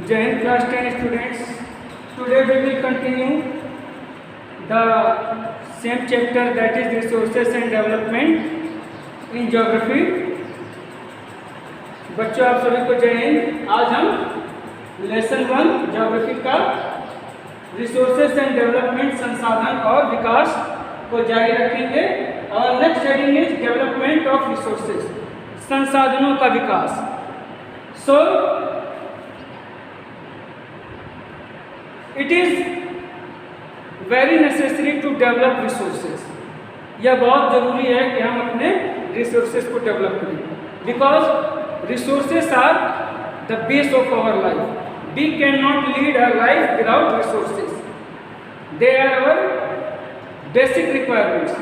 Jai Hind class 10 students. Today we will continue the same chapter, that is resources and development in geography. बच्चों आप सभी को जय हिंद। आज हम लेसन 1 ज्योग्राफी का रिसोर्सेज एंड डेवलपमेंट संसाधन और विकास को जारी रखेंगे। और next heading is development of resources, संसाधनों का विकास। So it is very necessary to develop resources. यह बहुत जरूरी है कि हम अपने रिसोर्सेज को डेवलप करें, because resources are the base of our life. We cannot lead our life without resources. They are our basic requirements.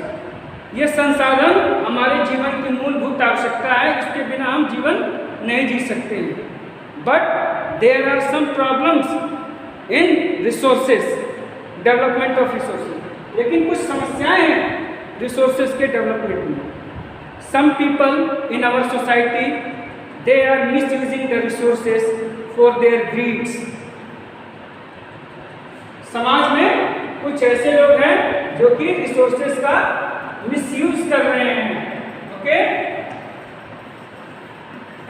ये संसाधन हमारे जीवन की मूलभूत आवश्यकता है, इसके बिना हम जीवन नहीं जी सकते हैं। But there are some problems in resources, development of resources. लेकिन कुछ समस्याएं हैं resources के development में। Some people in our society, they are misusing the resources for their greeds. समाज में कुछ ऐसे लोग हैं जो कि रिसोर्सेज का मिसयूज कर रहे हैं, okay,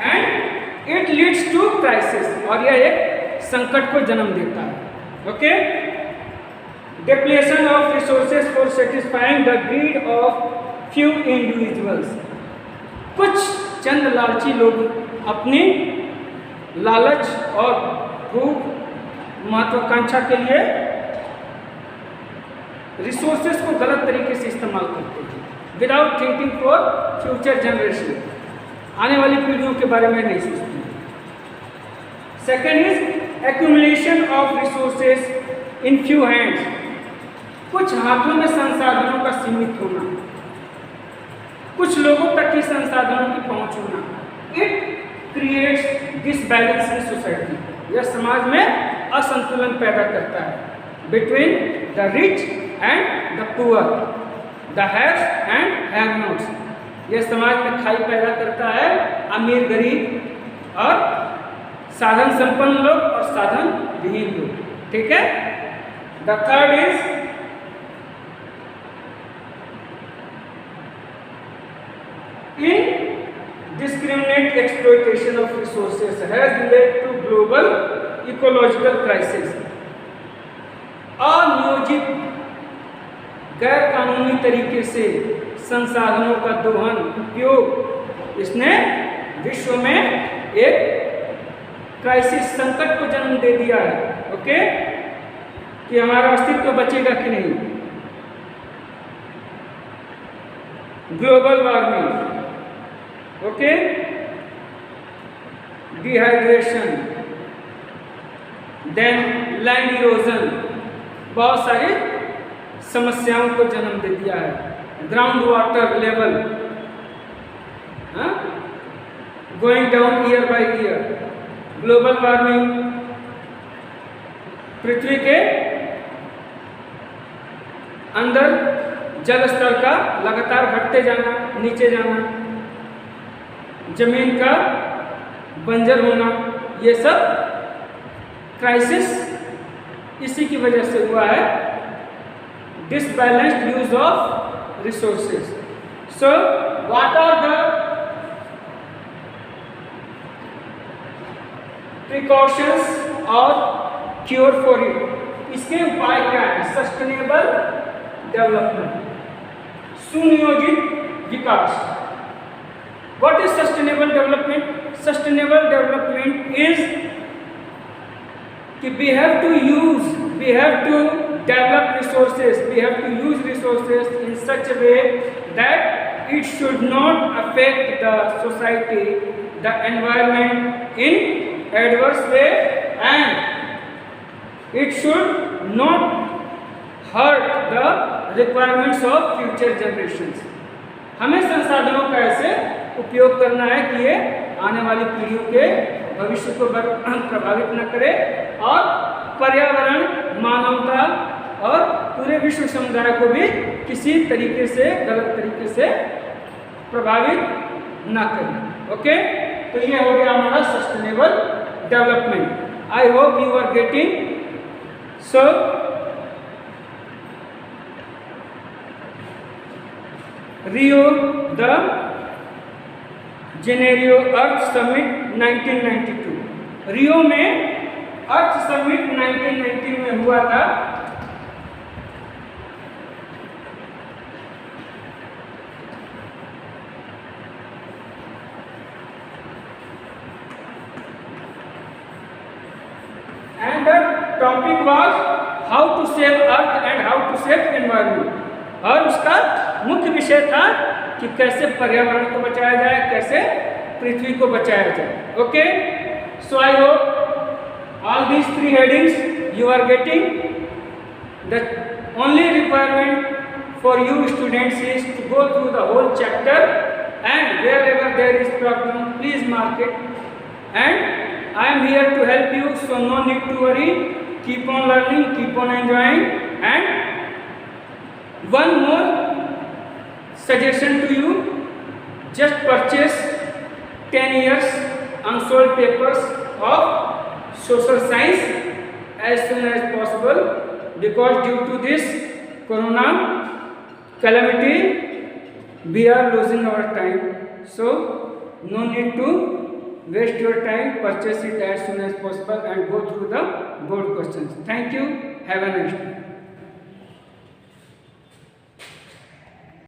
and it leads to crisis, और यह एक संकट को जन्म देता है, okay. Depletion of resources for satisfying the greed of few individuals. कुछ चंद लालची लोग अपनी लालच और भूख महत्वाकांक्षा के लिए रिसोर्सेज को गलत तरीके से इस्तेमाल करते हैं, without thinking for future generation. आने वाली पीढ़ियों के बारे में नहीं सोचते। Second is accumulation of resources in few hands. कुछ हाथों में संसाधनों का सीमित होना, कुछ लोगों तक ही संसाधनों की पहुंच होना। It creates disbalance in society. यह समाज में असंतुलन पैदा करता है between the rich and the poor, the haves and have nots. यह समाज में खाई पैदा करता है, अमीर गरीब और साधन संपन्न लोग और साधन विहीन लोग, ठीक है। The third is indiscriminate exploitation of resources has led to global ecological crisis. अनियोजित गैर कानूनी तरीके से संसाधनों का दोहन उपयोग, इसने विश्व में एक क्राइसिस, संकट को जन्म दे दिया है, ओके, कि हमारा अस्तित्व बचेगा कि नहीं। Global warming, okay, dehydration, then land erosion, बहुत सारी समस्याओं को जन्म दे दिया है। Ground water level going down year by year, global warming, पृथ्वी के अंदर जल स्तर का लगातार घटते जाना, नीचे जाना, जमीन का बंजर होना, ये सब क्राइसिस इसी की वजह से हुआ है, disbalanced use of resources. So what are the precautions और क्योर फॉर इट। इसके उपाय क्या है? सस्टेनेबल डेवलपमेंट, सुनियोजित विकास। What is sustainable development? Sustainable development is कि we have to develop resources, we have to use resources in such a way that it should not affect the society, the environment in adverse way, and it should not hurt the requirements of future generations. हमें संसाधनों का ऐसे उपयोग करना है कि ये आने वाली पीढ़ियों के भविष्य को प्रभावित न करे और पर्यावरण, मानवता और पूरे विश्व समुदाय को भी किसी तरीके से, गलत तरीके से प्रभावित न करे, ओके। तो ये हो गया हमारा sustainable development. I hope you are getting. So, Rio de Janeiro Earth Summit 1992. रियो में अर्थ समिट 1990 में हुआ था. And the topic was how to save earth and how to save environment. और उसका मुख्य विषय था कि कैसे पर्यावरण को बचाया जाए, कैसे पृथ्वी को बचाया जाए. Okay, so I hope all these 3 headings you are getting. The only requirement for you students is to go through the whole chapter, and wherever there is problem, please mark it. And I am here to help you, so no need to worry. Keep on learning, keep on enjoying. And one more suggestion to you, just purchase 10 years unsold papers of social science as soon as possible, because due to this corona calamity we are losing our time. So no need to waste your time, purchase it as soon as possible and go through the board questions. Thank you, have a nice day.